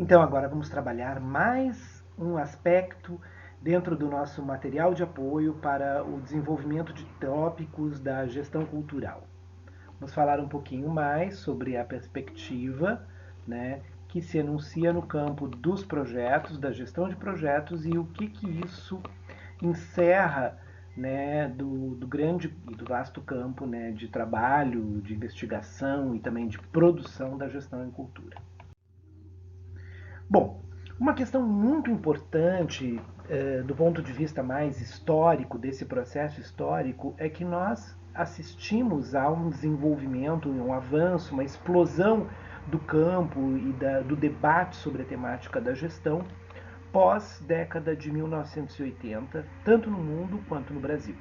Então, agora vamos trabalhar mais um aspecto dentro do nosso material de apoio para o desenvolvimento de tópicos da gestão cultural. Vamos falar um pouquinho mais sobre a perspectiva, né, que se enuncia no campo dos projetos, da gestão de projetos e o que isso encerra, né, do grande e do vasto campo, né, de trabalho, de investigação e também de produção da gestão em cultura. Bom, uma questão muito importante do ponto de vista mais histórico, desse processo histórico, é que nós assistimos a um desenvolvimento, um avanço, uma explosão do campo e do debate sobre a temática da gestão pós-década de 1980, tanto no mundo quanto no Brasil.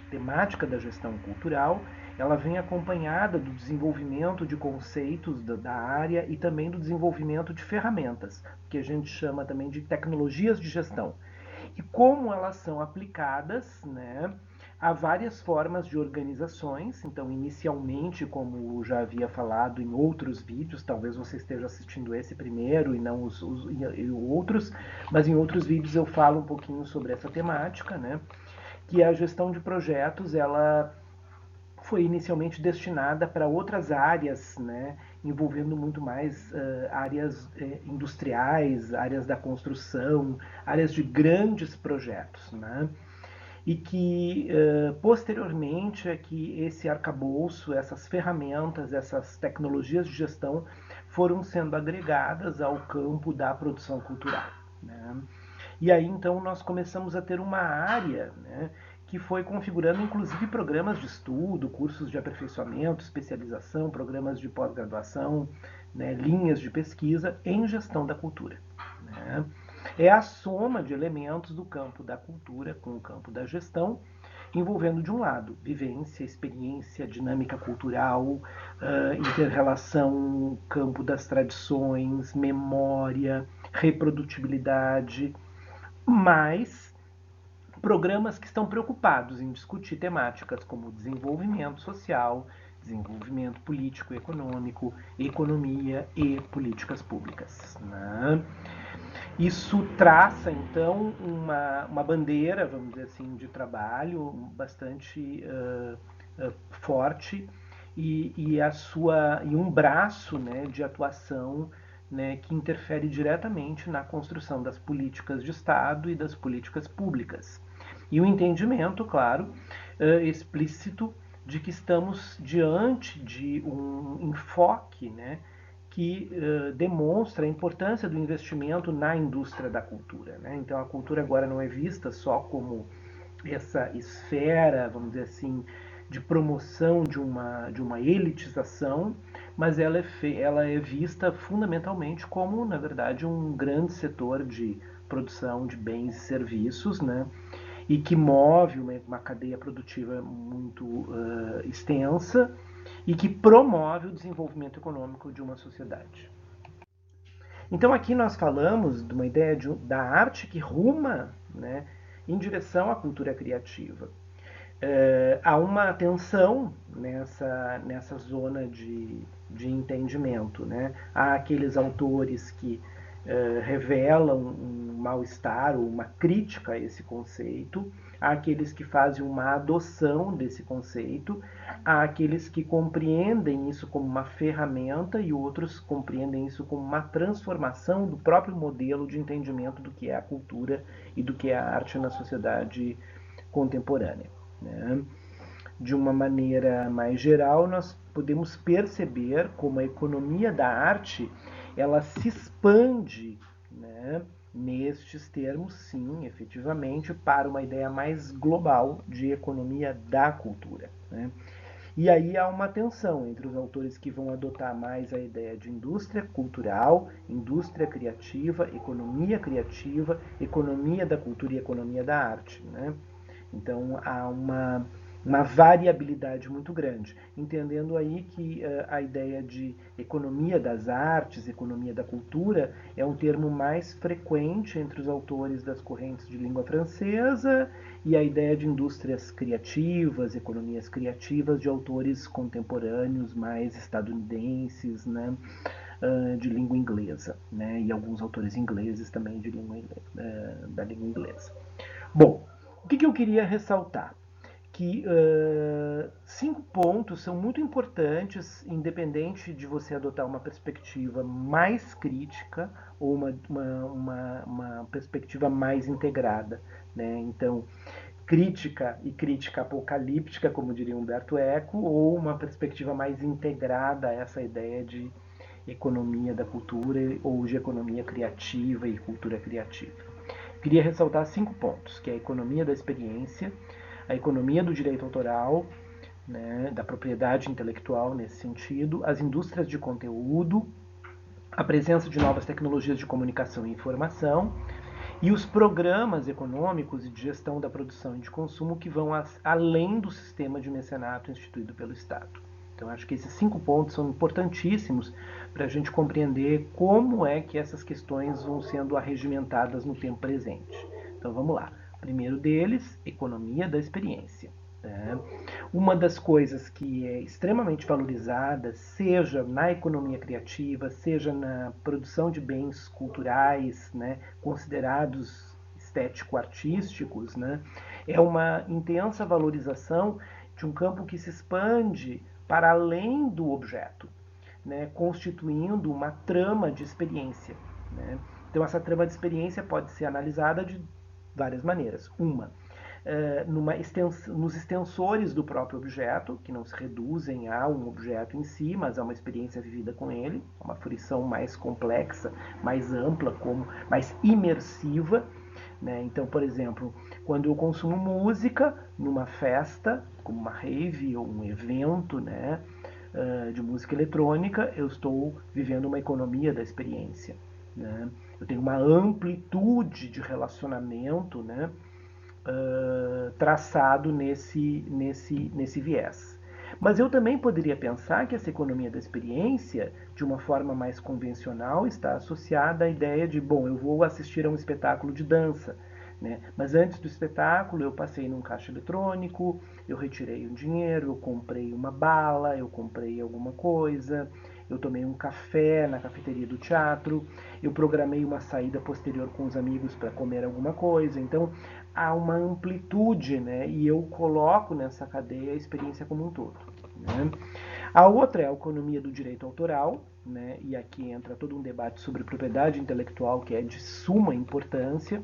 A temática da gestão cultural ela vem acompanhada do desenvolvimento de conceitos da área e também do desenvolvimento de ferramentas, que a gente chama também de tecnologias de gestão. E como elas são aplicadas, né, a várias formas de organizações. Então, inicialmente, como já havia falado em outros vídeos, talvez você esteja assistindo esse primeiro e não os outros, mas em outros vídeos eu falo um pouquinho sobre essa temática, né, que a gestão de projetos, ela foi inicialmente destinada para outras áreas, né, envolvendo muito mais áreas industriais, áreas da construção, áreas de grandes projetos, né? E que posteriormente é que esse arcabouço, essas ferramentas, essas tecnologias de gestão foram sendo agregadas ao campo da produção cultural, né? E aí então nós começamos a ter uma área, né, que foi configurando inclusive programas de estudo, cursos de aperfeiçoamento, especialização, programas de pós-graduação, né, linhas de pesquisa em gestão da cultura, né? É a soma de elementos do campo da cultura com o campo da gestão, envolvendo de um lado vivência, experiência, dinâmica cultural, inter-relação, campo das tradições, memória, reprodutibilidade, mas programas que estão preocupados em discutir temáticas como desenvolvimento social, desenvolvimento político e econômico, economia e políticas públicas, né? Isso traça, então, uma bandeira, vamos dizer assim, de trabalho bastante forte e um braço, né, de atuação, né, que interfere diretamente na construção das políticas de Estado e das políticas públicas. E o entendimento, claro, explícito de que estamos diante de um enfoque, né, que demonstra a importância do investimento na indústria da cultura, né? Então a cultura agora não é vista só como essa esfera, vamos dizer assim, de promoção de uma elitização, mas ela é vista fundamentalmente como, na verdade, um grande setor de produção de bens e serviços, né? E que move uma cadeia produtiva muito extensa e que promove o desenvolvimento econômico de uma sociedade. Então aqui nós falamos de uma ideia da arte que ruma, né, em direção à cultura criativa. Há uma tensão nessa zona de entendimento, né? Há aqueles autores que revelam um mal-estar ou uma crítica a esse conceito, há aqueles que fazem uma adoção desse conceito, há aqueles que compreendem isso como uma ferramenta e outros compreendem isso como uma transformação do próprio modelo de entendimento do que é a cultura e do que é a arte na sociedade contemporânea, né? De uma maneira mais geral, nós podemos perceber como a economia da arte ela se expande, né, nestes termos, sim, efetivamente, para uma ideia mais global de economia da cultura, né? E aí há uma tensão entre os autores que vão adotar mais a ideia de indústria cultural, indústria criativa, economia da cultura e economia da arte, né? Então há uma variabilidade muito grande, entendendo aí que a ideia de economia das artes, economia da cultura, é um termo mais frequente entre os autores das correntes de língua francesa e a ideia de indústrias criativas, economias criativas de autores contemporâneos mais estadunidenses, né? de língua inglesa, né? E alguns autores ingleses também da língua inglesa. Bom, o que eu queria ressaltar? Que 5 pontos são muito importantes, independente de você adotar uma perspectiva mais crítica ou uma perspectiva mais integrada, né? Então, crítica e crítica apocalíptica, como diria Humberto Eco, ou uma perspectiva mais integrada a essa ideia de economia da cultura ou de economia criativa e cultura criativa. Queria ressaltar 5 pontos, que é a economia da experiência, a economia do direito autoral, né, da propriedade intelectual nesse sentido, as indústrias de conteúdo, a presença de novas tecnologias de comunicação e informação, e os programas econômicos e de gestão da produção e de consumo que vão além do sistema de mecenato instituído pelo Estado. Então, acho que esses 5 pontos são importantíssimos para a gente compreender como é que essas questões vão sendo arregimentadas no tempo presente. Então, vamos lá. O primeiro deles, economia da experiência. Né? Uma das coisas que é extremamente valorizada, seja na economia criativa, seja na produção de bens culturais, né, considerados estético-artísticos, né, é uma intensa valorização de um campo que se expande para além do objeto, né, constituindo uma trama de experiência. Né? Então, essa trama de experiência pode ser analisada de várias maneiras. Uma, nos extensores do próprio objeto, que não se reduzem a um objeto em si, mas a uma experiência vivida com ele, uma fruição mais complexa, mais ampla, mais imersiva. Né? Então, por exemplo, quando eu consumo música numa festa, como uma rave ou um evento, né, de música eletrônica, eu estou vivendo uma economia da experiência. Né? Eu tenho uma amplitude de relacionamento, né, traçado nesse viés. Mas eu também poderia pensar que essa economia da experiência, de uma forma mais convencional, está associada à ideia de, bom, eu vou assistir a um espetáculo de dança, né? Mas antes do espetáculo eu passei num caixa eletrônico, eu retirei um dinheiro, eu comprei uma bala, eu comprei alguma coisa, eu tomei um café na cafeteria do teatro, eu programei uma saída posterior com os amigos para comer alguma coisa. Então há uma amplitude, né? E eu coloco nessa cadeia a experiência como um todo. Né? A outra é a economia do direito autoral, né? E aqui entra todo um debate sobre propriedade intelectual que é de suma importância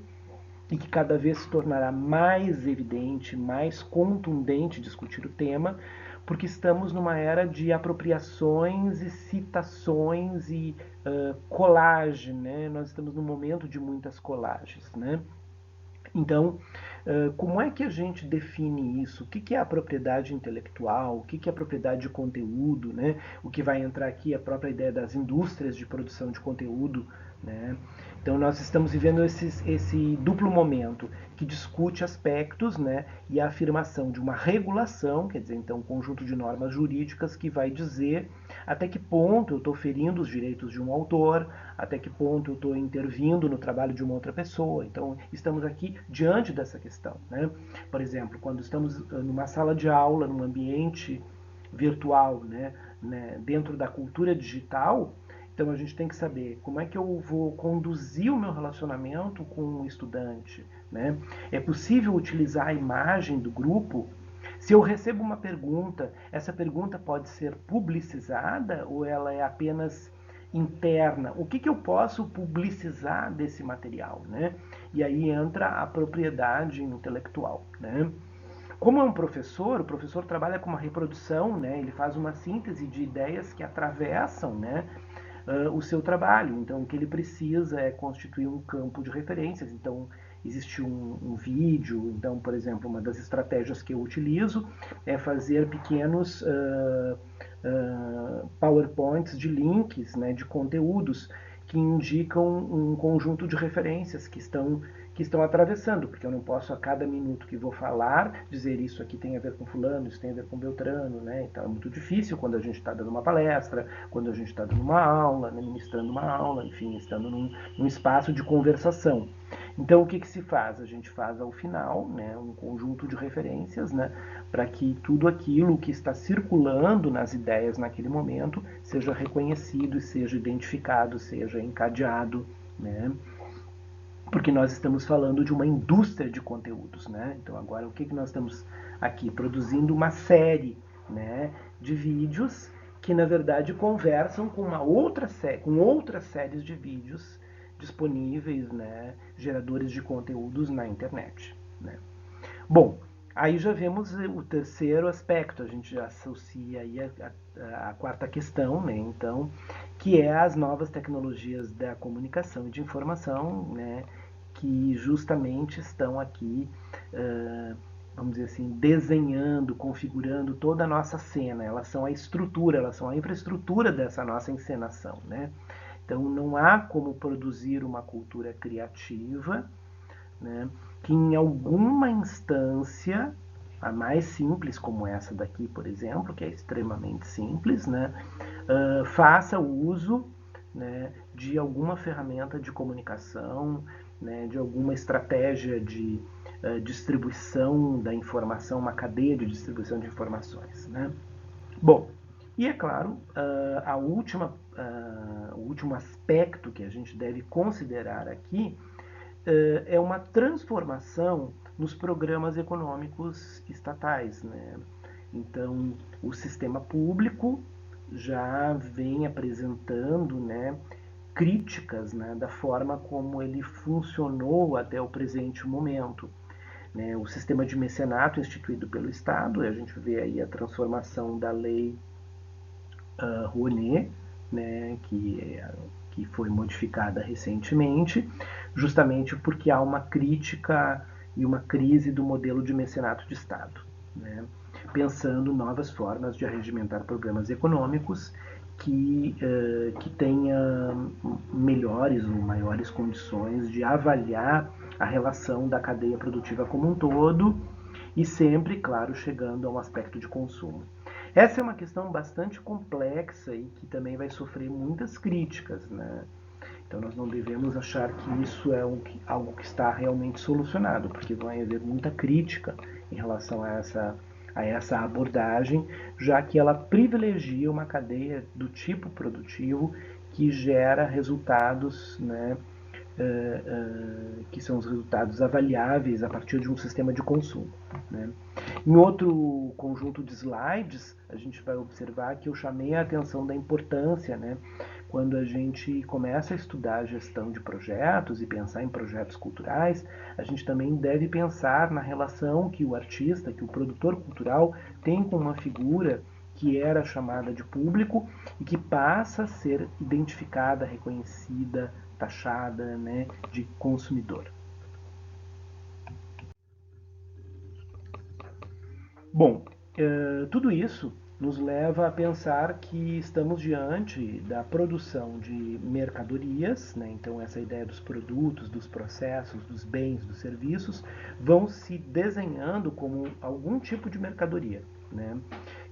e que cada vez se tornará mais evidente, mais contundente discutir o tema, porque estamos numa era de apropriações e citações e colagem, né? Nós estamos num momento de muitas colagens, né? Então, como é que a gente define isso? O que é a propriedade intelectual? O que é a propriedade de conteúdo? Né? O que vai entrar aqui é a própria ideia das indústrias de produção de conteúdo. Né? Então, nós estamos vivendo esse duplo momento que discute aspectos, né, e a afirmação de uma regulação, quer dizer, então, um conjunto de normas jurídicas que vai dizer até que ponto eu estou ferindo os direitos de um autor, até que ponto eu estou intervindo no trabalho de uma outra pessoa. Então, estamos aqui diante dessa questão. Né? Por exemplo, quando estamos numa sala de aula, num ambiente virtual, né, dentro da cultura digital, então a gente tem que saber como é que eu vou conduzir o meu relacionamento com o estudante. Né? É possível utilizar a imagem do grupo? Se eu recebo uma pergunta, essa pergunta pode ser publicizada ou ela é apenas interna? O que eu posso publicizar desse material? Né? E aí entra a propriedade intelectual. Né? Como é um professor, o professor trabalha com uma reprodução, né? Ele faz uma síntese de ideias que atravessam, né, o seu trabalho. Então, o que ele precisa é constituir um campo de referências. Então, existe um vídeo. Então, por exemplo, uma das estratégias que eu utilizo é fazer pequenos PowerPoints de links, né, de conteúdos que indicam um conjunto de referências que estão atravessando, porque eu não posso a cada minuto que vou falar dizer isso aqui tem a ver com fulano, isso tem a ver com Beltrano, né? Então é muito difícil quando a gente está dando uma palestra, quando a gente está dando uma aula, né, ministrando uma aula, enfim, estando num espaço de conversação. Então, o que se faz? A gente faz ao final, né, um conjunto de referências, né, para que tudo aquilo que está circulando nas ideias naquele momento seja reconhecido, seja identificado, seja encadeado, né? Porque nós estamos falando de uma indústria de conteúdos, né? Então, agora, o que nós estamos aqui? Produzindo uma série, né, de vídeos que, na verdade, conversam com outras séries de vídeos disponíveis, né, geradores de conteúdos na internet, né? Bom, aí já vemos o terceiro aspecto, a gente já associa aí a quarta questão, né? Então, que é as novas tecnologias da comunicação e de informação, né? Que justamente estão aqui, vamos dizer assim, desenhando, configurando toda a nossa cena. Elas são a estrutura, elas são a infraestrutura dessa nossa encenação, né? Então, não há como produzir uma cultura criativa, né, que em alguma instância, a mais simples, como essa daqui, por exemplo, que é extremamente simples, né, faça uso, né, de alguma ferramenta de comunicação, né, de alguma estratégia de distribuição da informação, uma cadeia de distribuição de informações, né? Bom, e é claro, o último aspecto que a gente deve considerar aqui é uma transformação nos programas econômicos estatais, né? Então, o sistema público já vem apresentando, né, críticas, né, da forma como ele funcionou até o presente momento, né? O sistema de mecenato instituído pelo Estado, a gente vê aí a transformação da lei Rouanet, né, que foi modificada recentemente, justamente porque há uma crítica e uma crise do modelo de mecenato de Estado, né, pensando novas formas de arregimentar programas econômicos que tenha melhores ou maiores condições de avaliar a relação da cadeia produtiva como um todo e sempre, claro, chegando a um aspecto de consumo. Essa é uma questão bastante complexa e que também vai sofrer muitas críticas, né? Então nós não devemos achar que isso é algo que está realmente solucionado, porque vai haver muita crítica em relação a essa abordagem, já que ela privilegia uma cadeia do tipo produtivo que gera resultados, né, que são os resultados avaliáveis a partir de um sistema de consumo, né? Em outro conjunto de slides, a gente vai observar que eu chamei a atenção da importância, né, quando a gente começa a estudar a gestão de projetos e pensar em projetos culturais, a gente também deve pensar na relação que o artista, que o produtor cultural tem com uma figura que era chamada de público e que passa a ser identificada, reconhecida, taxada, né, de consumidor. Bom, tudo isso nos leva a pensar que estamos diante da produção de mercadorias, né? Então essa ideia dos produtos, dos processos, dos bens, dos serviços vão se desenhando como algum tipo de mercadoria, né?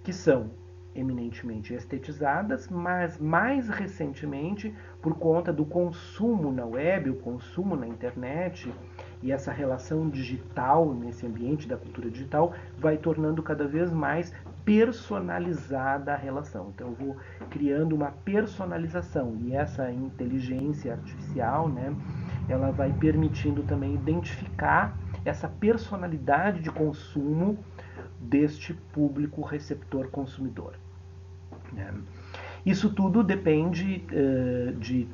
Que são eminentemente estetizadas, mas mais recentemente, por conta do consumo na web, o consumo na internet e essa relação digital nesse ambiente da cultura digital, vai tornando cada vez mais personalizada a relação. Então eu vou criando uma personalização e essa inteligência artificial, né, ela vai permitindo também identificar essa personalidade de consumo deste público receptor consumidor. Isso tudo depende de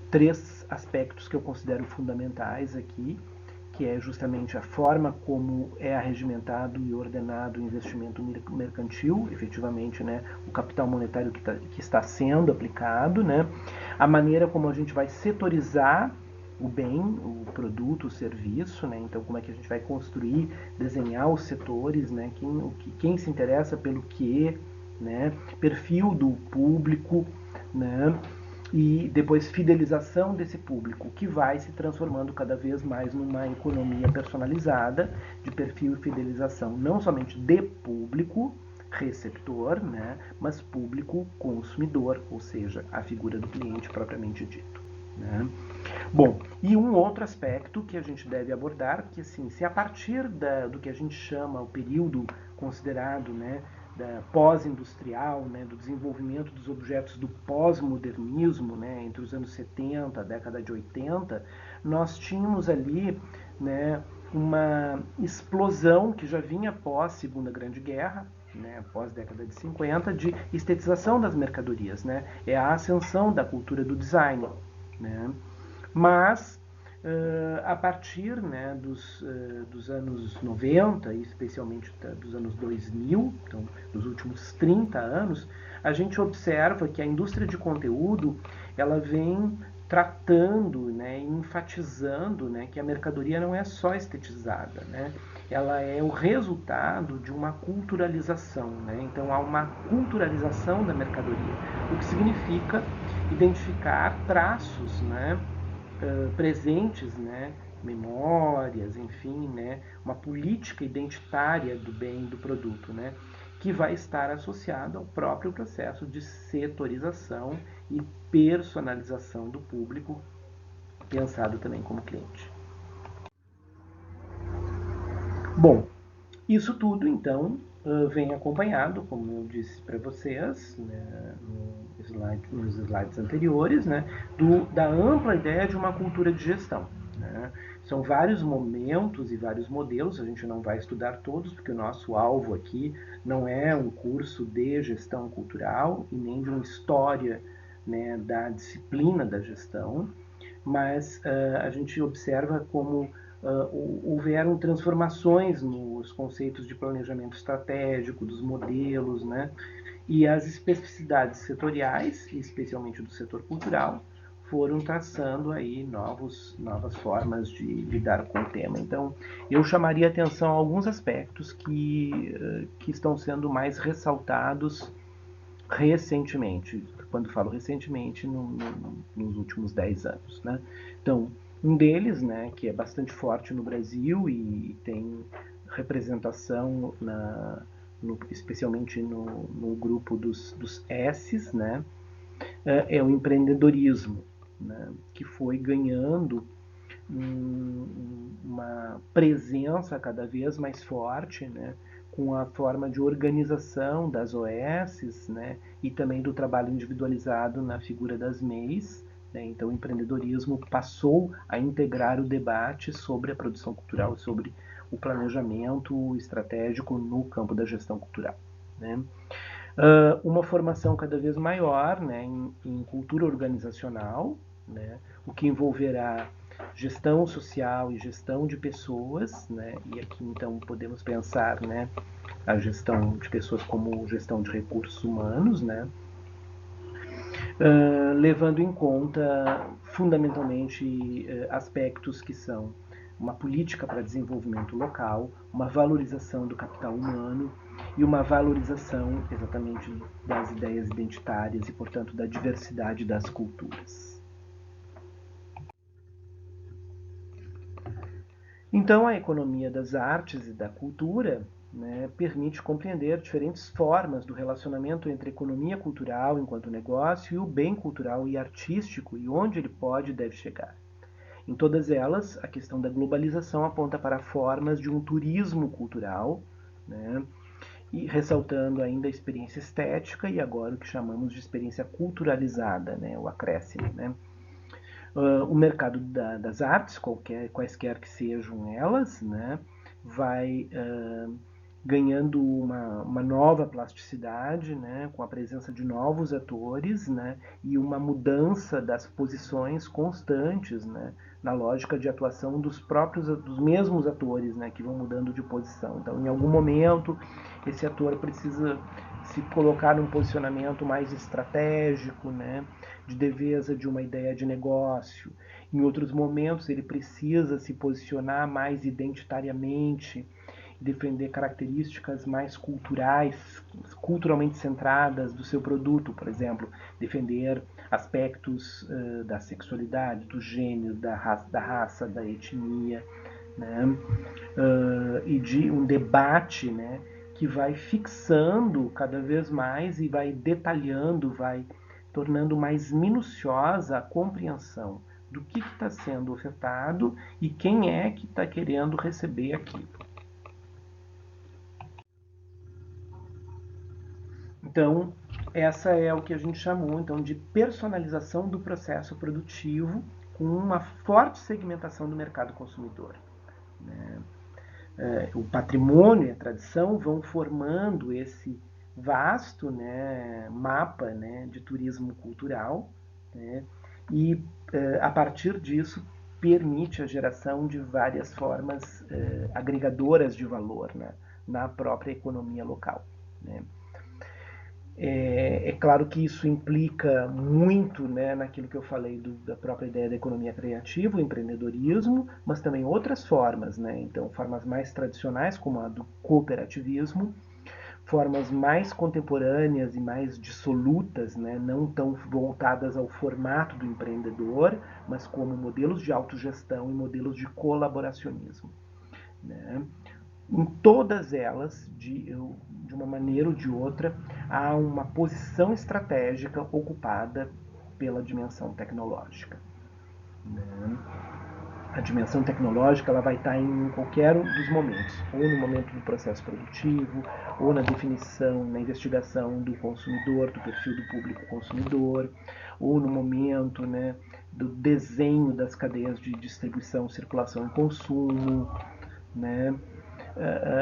três aspectos que eu considero fundamentais aqui, que é justamente a forma como é arregimentado e ordenado o investimento mercantil, efetivamente, né, o capital monetário que está sendo aplicado, né, a maneira como a gente vai setorizar o bem, o produto, o serviço, né, então como é que a gente vai construir, desenhar os setores, né, quem se interessa pelo que, né, perfil do público, né, e depois fidelização desse público, que vai se transformando cada vez mais numa economia personalizada de perfil e fidelização, não somente de público receptor, né, mas público consumidor, ou seja, a figura do cliente propriamente dito, né. Bom, e um outro aspecto que a gente deve abordar, que assim, se a partir do que a gente chama o período considerado, né, da pós-industrial, né, do desenvolvimento dos objetos do pós-modernismo, né, entre os anos 70, a década de 80, nós tínhamos ali, né, uma explosão que já vinha pós Segunda Grande Guerra, né, pós década de 50, de estetização das mercadorias, né, é a ascensão da cultura do design, né. Mas, a partir, né, dos anos 90, e especialmente dos anos 2000, então dos últimos 30 anos, a gente observa que a indústria de conteúdo ela vem tratando, né, enfatizando, né, que a mercadoria não é só estetizada, né, ela é o resultado de uma culturalização, né, então há uma culturalização da mercadoria, o que significa identificar traços, né, presentes, né, memórias, enfim, né, uma política identitária do bem do produto, né, que vai estar associado ao próprio processo de setorização e personalização do público, pensado também como cliente. Bom, isso tudo então vem acompanhado, como eu disse para vocês, né, nos slides anteriores, né, da ampla ideia de uma cultura de gestão. Né? São vários momentos e vários modelos, a gente não vai estudar todos, porque o nosso alvo aqui não é um curso de gestão cultural e nem de uma história, né, da disciplina da gestão, mas a gente observa como houveram transformações nos conceitos de planejamento estratégico, dos modelos, né? E as especificidades setoriais, especialmente do setor cultural, foram traçando aí novas formas de lidar com o tema. Então, eu chamaria atenção a alguns aspectos que estão sendo mais ressaltados recentemente. Quando falo recentemente, nos últimos 10 anos. Né? Então, um deles, né, que é bastante forte no Brasil e tem representação especialmente no grupo dos S's, né, é o empreendedorismo, né, que foi ganhando uma presença cada vez mais forte, né, com a forma de organização das OSs, né, e também do trabalho individualizado na figura das MEIs. Né, então, o empreendedorismo passou a integrar o debate sobre a produção cultural, sobre o planejamento estratégico no campo da gestão cultural. Né. Uma formação cada vez maior, né, em cultura organizacional, né, o que envolverá gestão social e gestão de pessoas, né, e aqui então podemos pensar, né, a gestão de pessoas como gestão de recursos humanos, né, levando em conta fundamentalmente aspectos que são uma política para desenvolvimento local, uma valorização do capital humano e uma valorização exatamente das ideias identitárias e, portanto, da diversidade das culturas. Então, a economia das artes e da cultura, né, permite compreender diferentes formas do relacionamento entre a economia cultural enquanto negócio e o bem cultural e artístico e onde ele pode e deve chegar. Em todas elas, a questão da globalização aponta para formas de um turismo cultural, né, e ressaltando ainda a experiência estética e agora o que chamamos de experiência culturalizada, né, o acréscimo. Né. O mercado das artes, quaisquer que sejam elas, né, vai ganhando uma nova plasticidade, né, com a presença de novos atores, né, e uma mudança das posições constantes, né, na lógica de atuação dos mesmos atores, né, que vão mudando de posição. Então, em algum momento, esse ator precisa se colocar num posicionamento mais estratégico, né, de defesa de uma ideia de negócio. Em outros momentos, ele precisa se posicionar mais identitariamente, defender características mais culturais, culturalmente centradas do seu produto, por exemplo, defender aspectos da sexualidade, do gênero, da raça, da etnia, né? E de um debate, né, que vai fixando cada vez mais e vai detalhando, vai tornando mais minuciosa a compreensão do que está sendo ofertado e quem é que está querendo receber aquilo. Então, essa é o que a gente chamou então de personalização do processo produtivo com uma forte segmentação do mercado consumidor. Né? O patrimônio e a tradição vão formando esse vasto, né, mapa, né, de turismo cultural, né, e a partir disso permite a geração de várias formas agregadoras de valor, né, na própria economia local. Né. É claro que isso implica muito, né, naquilo que eu falei da própria ideia da economia criativa, o empreendedorismo, mas também outras formas, né? Então, formas mais tradicionais, como a do cooperativismo, formas mais contemporâneas e mais dissolutas, né, não tão voltadas ao formato do empreendedor, mas como modelos de autogestão e modelos de colaboracionismo. Né? Em todas elas, de uma maneira ou de outra, há uma posição estratégica ocupada pela dimensão tecnológica. Né? A dimensão tecnológica ela vai estar em qualquer um dos momentos, ou no momento do processo produtivo, ou na definição, na investigação do consumidor, do perfil do público consumidor, ou no momento, né, do desenho das cadeias de distribuição, circulação e consumo, né?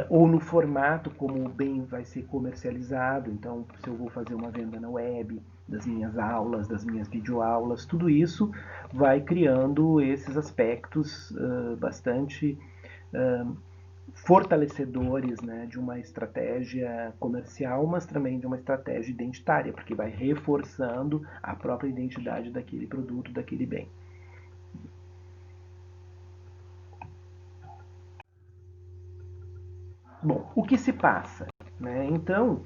Ou no formato como o bem vai ser comercializado. Então, se eu vou fazer uma venda na web, das minhas aulas, das minhas videoaulas, tudo isso vai criando esses aspectos bastante fortalecedores, né, de uma estratégia comercial, mas também de uma estratégia identitária, porque vai reforçando a própria identidade daquele produto, daquele bem. Bom, o que se passa? Né? Então,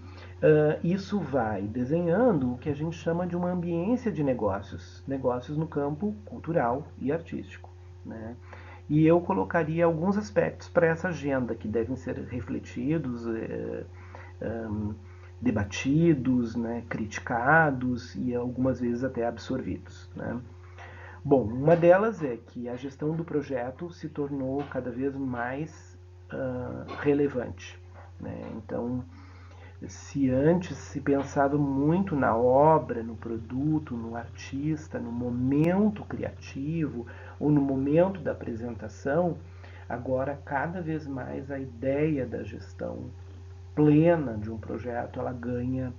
isso vai desenhando o que a gente chama de uma ambiência de negócios, negócios no campo cultural e artístico. Né? E eu colocaria alguns aspectos para essa agenda que devem ser refletidos, debatidos, né, criticados e algumas vezes até absorvidos. Né? Bom, uma delas é que a gestão do projeto se tornou cada vez mais relevante. Né? Então, se antes se pensava muito na obra, no produto, no artista, no momento criativo ou no momento da apresentação, agora cada vez mais a ideia da gestão plena de um projeto ela ganha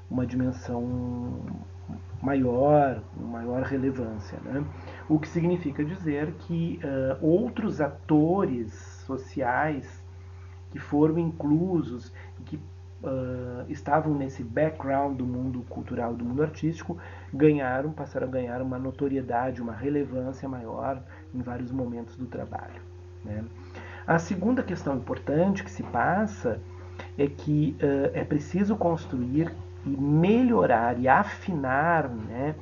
uma dimensão maior relevância. Né? O que significa dizer que outros atores sociais que foram inclusos, que estavam nesse background do mundo cultural, do mundo artístico, passaram a ganhar uma notoriedade, uma relevância maior em vários momentos do trabalho. Né? A segunda questão importante que se passa é que é preciso construir e melhorar e afinar, né,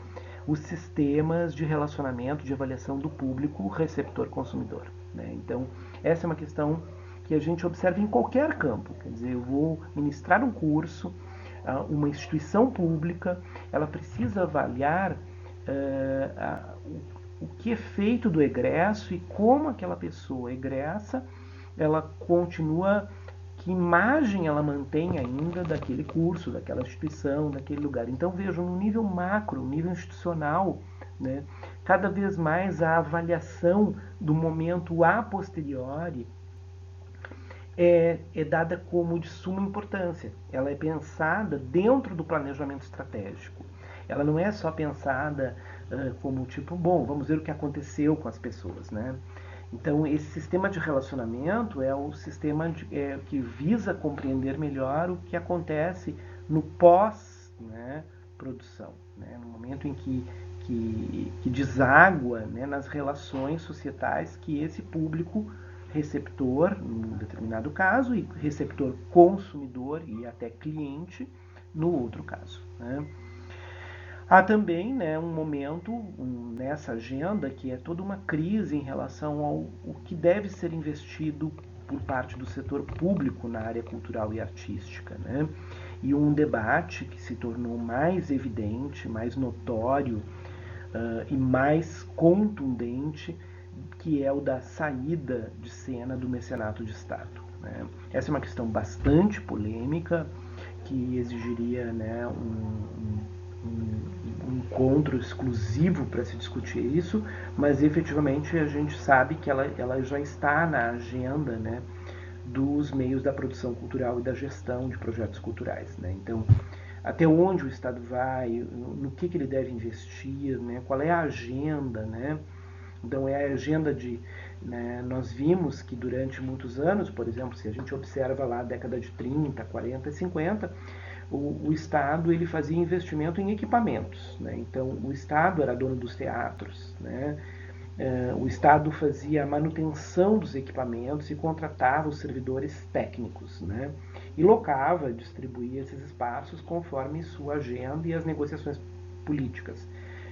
os sistemas de relacionamento, de avaliação do público receptor-consumidor. Né? Então, essa é uma questão que a gente observa em qualquer campo. Quer dizer, eu vou ministrar um curso, uma instituição pública, ela precisa avaliar o que é feito do egresso e como aquela pessoa egressa, ela continua, que imagem ela mantém ainda daquele curso, daquela instituição, daquele lugar. Então vejam, no nível macro, no nível institucional, né, cada vez mais a avaliação do momento a posteriori é dada como de suma importância. Ela é pensada dentro do planejamento estratégico. Ela não é só pensada como tipo, bom, vamos ver o que aconteceu com as pessoas, né? Então, esse sistema de relacionamento é o sistema que visa compreender melhor o que acontece no pós-produção, né? No momento em que deságua, né, nas relações societais que esse público receptor, num determinado caso, e receptor consumidor e até cliente, no outro caso. Né? Há também, né, um momento nessa agenda que é toda uma crise em relação ao que deve ser investido por parte do setor público na área cultural e artística. Né? E um debate que se tornou mais evidente, mais notório e mais contundente, que é o da saída de cena do mecenato de Estado, né? Essa é uma questão bastante polêmica, que exigiria, né, um encontro exclusivo para se discutir isso, mas efetivamente a gente sabe que ela já está na agenda, né, dos meios da produção cultural e da gestão de projetos culturais, né? Então, até onde o Estado vai, no que ele deve investir, né? Qual é a agenda, né? Então, é a agenda de... Né, nós vimos que durante muitos anos, por exemplo, se a gente observa lá a década de 30, 40 e 50, o Estado ele fazia investimento em equipamentos, né? Então, o Estado era dono dos teatros, né? O Estado fazia a manutenção dos equipamentos e contratava os servidores técnicos, né? E locava, distribuía esses espaços conforme sua agenda e as negociações políticas.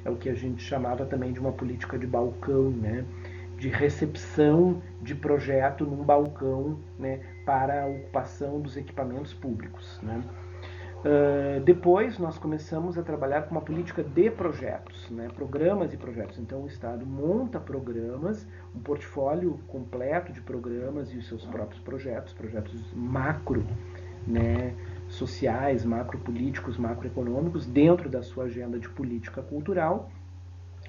É o que a gente chamava também de uma política de balcão, né? De recepção de projeto num balcão, né? Para a ocupação dos equipamentos públicos, né? Depois nós começamos a trabalhar com uma política de projetos, né, programas e projetos. Então o Estado monta programas, um portfólio completo de programas e os seus próprios projetos, projetos macro, né, sociais, macropolíticos, macroeconômicos, dentro da sua agenda de política cultural,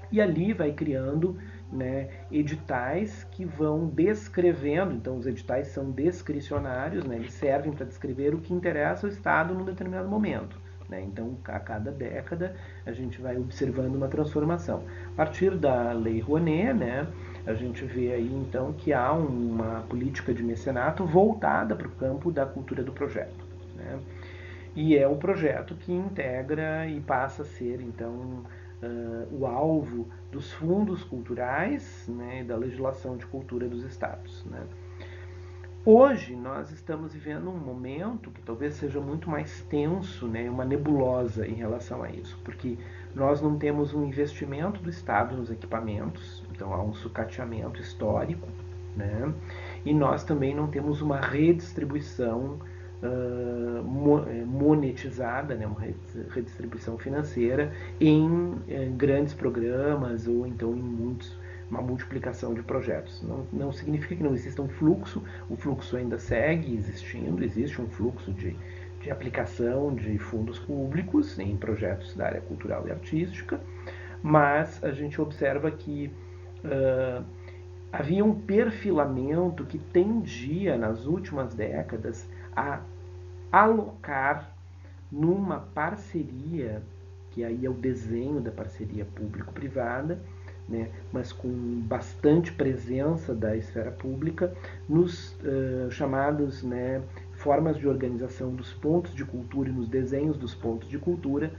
e ali vai criando, né, editais que vão descrevendo. Então os editais são descricionários, né, eles servem para descrever o que interessa ao Estado num determinado momento, né? Então a cada década a gente vai observando uma transformação. A partir da Lei Rouanet, né, a gente vê aí então que há uma política de mecenato voltada para o campo da cultura do projeto, né? E é um projeto que integra e passa a ser, então, o alvo dos fundos culturais, né, da legislação de cultura dos estados, né? Hoje nós estamos vivendo um momento que talvez seja muito mais tenso, né, uma nebulosa em relação a isso, porque nós não temos um investimento do Estado nos equipamentos, então há um sucateamento histórico, né, e nós também não temos uma redistribuição monetizada, né, uma redistribuição financeira em grandes programas ou então em uma multiplicação de projetos. Não significa que não exista um fluxo, o fluxo ainda segue existindo, existe um fluxo de aplicação de fundos públicos em projetos da área cultural e artística, mas a gente observa que havia um perfilamento que tendia, nas últimas décadas, a alocar numa parceria, que aí é o desenho da parceria público-privada, né, mas com bastante presença da esfera pública, nos chamados, né, formas de organização dos pontos de cultura e nos desenhos dos pontos de cultura,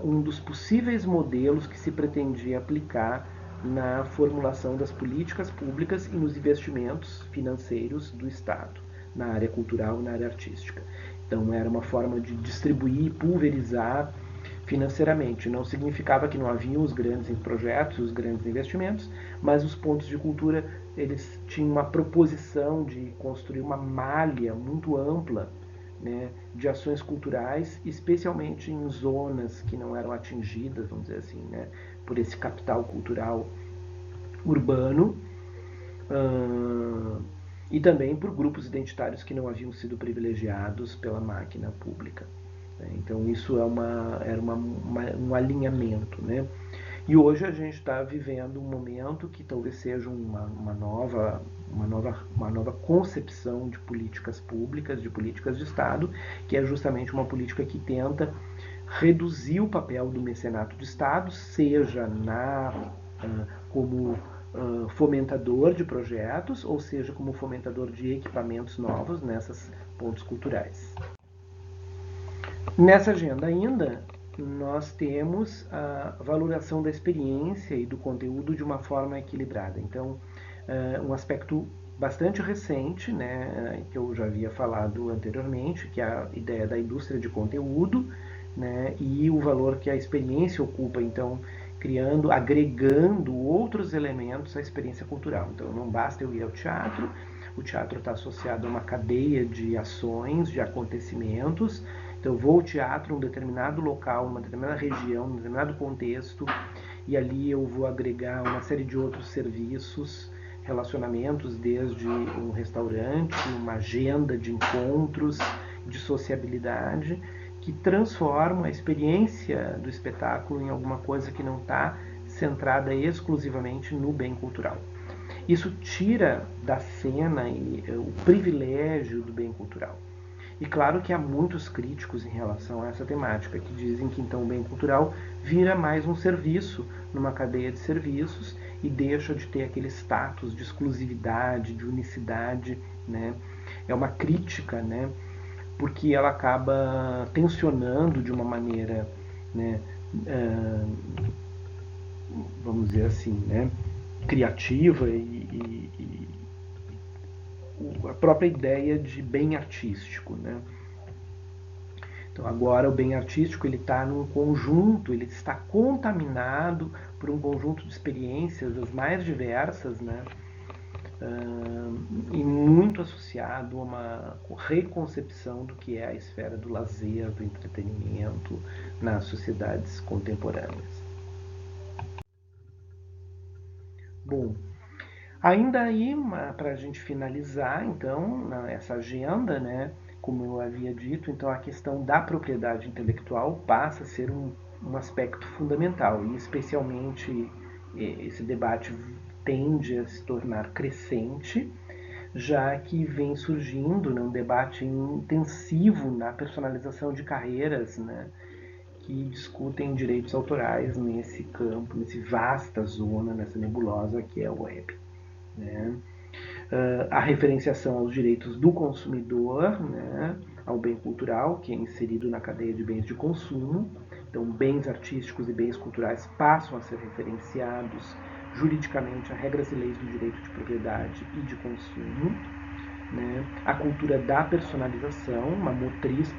um dos possíveis modelos que se pretendia aplicar na formulação das políticas públicas e nos investimentos financeiros do Estado, na área cultural e na área artística. Então era uma forma de distribuir e pulverizar financeiramente. Não significava que não haviam os grandes projetos, os grandes investimentos, mas os pontos de cultura, eles tinham uma proposição de construir uma malha muito ampla, né, de ações culturais, especialmente em zonas que não eram atingidas, vamos dizer assim, né, por esse capital cultural urbano, e também por grupos identitários que não haviam sido privilegiados pela máquina pública. Então isso era um alinhamento, né? E hoje a gente está vivendo um momento que talvez seja uma nova concepção de políticas públicas, de políticas de Estado, que é justamente uma política que tenta reduzir o papel do mecenato de Estado, seja como fomentador de projetos, ou seja, como fomentador de equipamentos novos nessas pontos culturais. Nessa agenda ainda, nós temos a valoração da experiência e do conteúdo de uma forma equilibrada. Então, um aspecto bastante recente, né, que eu já havia falado anteriormente, que é a ideia da indústria de conteúdo, né, e o valor que a experiência ocupa, então, criando, agregando outros elementos à experiência cultural. Então, não basta eu ir ao teatro, o teatro está associado a uma cadeia de ações, de acontecimentos. Então eu vou ao teatro em um determinado local, numa determinada região, num determinado contexto, e ali eu vou agregar uma série de outros serviços, relacionamentos, desde um restaurante, uma agenda de encontros, de sociabilidade, que transformam a experiência do espetáculo em alguma coisa que não está centrada exclusivamente no bem cultural. Isso tira da cena o privilégio do bem cultural. E claro que há muitos críticos em relação a essa temática, que dizem que então o bem cultural vira mais um serviço numa cadeia de serviços e deixa de ter aquele status de exclusividade, de unicidade, né? É uma crítica, né? Porque ela acaba tensionando de uma maneira, né? Vamos dizer assim, né? Criativa e a própria ideia de bem artístico, né? Então agora o bem artístico ele está num conjunto, ele está contaminado por um conjunto de experiências das mais diversas, né? E muito associado a uma reconcepção do que é a esfera do lazer, do entretenimento nas sociedades contemporâneas. Bom, ainda aí, para a gente finalizar, então, essa agenda, né, como eu havia dito, então a questão da propriedade intelectual passa a ser um aspecto fundamental, e especialmente esse debate tende a se tornar crescente, já que vem surgindo, né, um debate intensivo na personalização de carreiras, né, que discutem direitos autorais nesse campo, nesse vasta zona, nessa nebulosa que é a web. Né? A referenciação aos direitos do consumidor, né, ao bem cultural, que é inserido na cadeia de bens de consumo. Então, bens artísticos e bens culturais passam a ser referenciados juridicamente a regras e leis do direito de propriedade e de consumo. Né? A cultura da personalização, uma motriz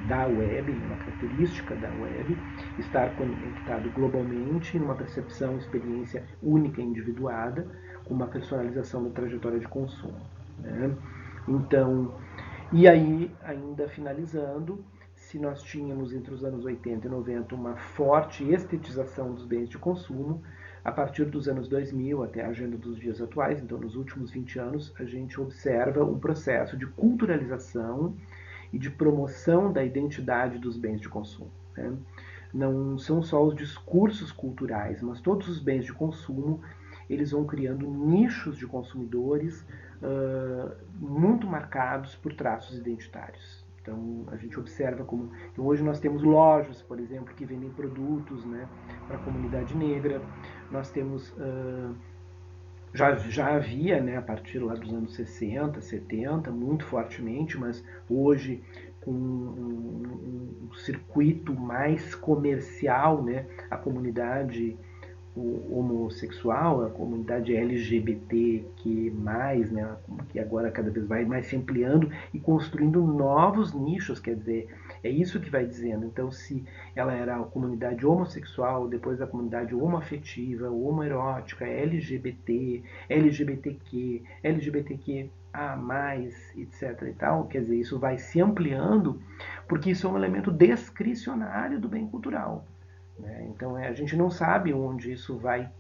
da web, uma característica da web, estar conectado globalmente numa percepção, experiência única e individuada, com uma personalização da trajetória de consumo. Né? Então, e aí, ainda finalizando, se nós tínhamos entre os anos 80 e 90 uma forte estetização dos bens de consumo, a partir dos anos 2000 até a agenda dos dias atuais, então nos últimos 20 anos, a gente observa um processo de culturalização e de promoção da identidade dos bens de consumo. Né? Não são só os discursos culturais, mas todos os bens de consumo, eles vão criando nichos de consumidores muito marcados por traços identitários. Então, a gente observa como então, hoje nós temos lojas, por exemplo, que vendem produtos, né, para a comunidade negra. Nós temos já havia, né, a partir lá dos anos 60, 70, muito fortemente, mas hoje com um circuito mais comercial, né, a comunidade homossexual, a comunidade LGBT né, que agora cada vez vai mais se ampliando e construindo novos nichos, quer dizer, é isso que vai dizendo. Então, se ela era a comunidade homossexual, depois a comunidade homoafetiva, homoerótica, LGBT, LGBTQ, LGBTQ a mais, etc. e tal, quer dizer, isso vai se ampliando, porque isso é um elemento discricionário do bem cultural. Né? Então a gente não sabe onde isso vai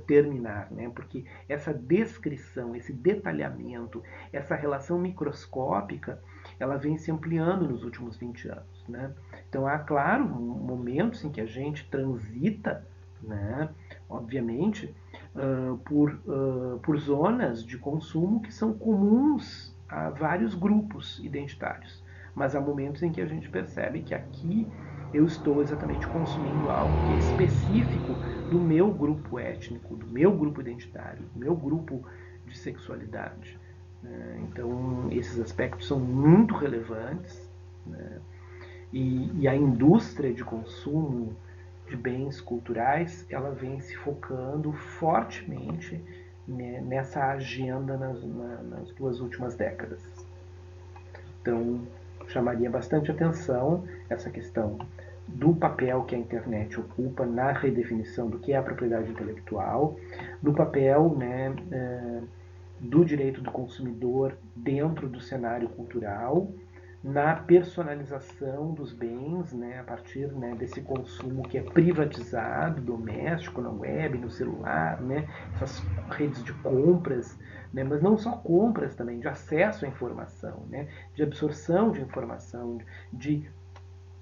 terminar, né? Porque essa descrição, esse detalhamento, essa relação microscópica, ela vem se ampliando nos últimos 20 anos. Né? Então há, claro, momentos em que a gente transita, né? Obviamente, por zonas de consumo que são comuns a vários grupos identitários. Mas há momentos em que a gente percebe que aqui eu estou exatamente consumindo algo que é específico do meu grupo étnico, do meu grupo identitário, do meu grupo de sexualidade. Então, esses aspectos são muito relevantes, né? E a indústria de consumo de bens culturais, ela vem se focando fortemente, né, nessa agenda nas duas últimas décadas. Então, chamaria bastante atenção essa questão do papel que a internet ocupa na redefinição do que é a propriedade intelectual, do papel, né, do direito do consumidor dentro do cenário cultural, na personalização dos bens, né, a partir, né, desse consumo que é privatizado, doméstico, na web, no celular, né, essas redes de compras, né, mas não só compras também, de acesso à informação, né, de absorção de informação, de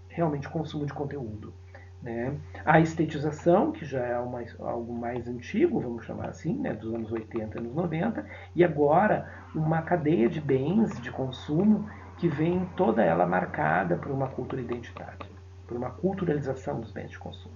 realmente consumo de conteúdo. Né? A estetização, que já é algo mais antigo, vamos chamar assim, né, dos anos 80 e anos 90, e agora uma cadeia de bens de consumo que vem toda ela marcada por uma cultura identitária, por uma culturalização dos bens de consumo.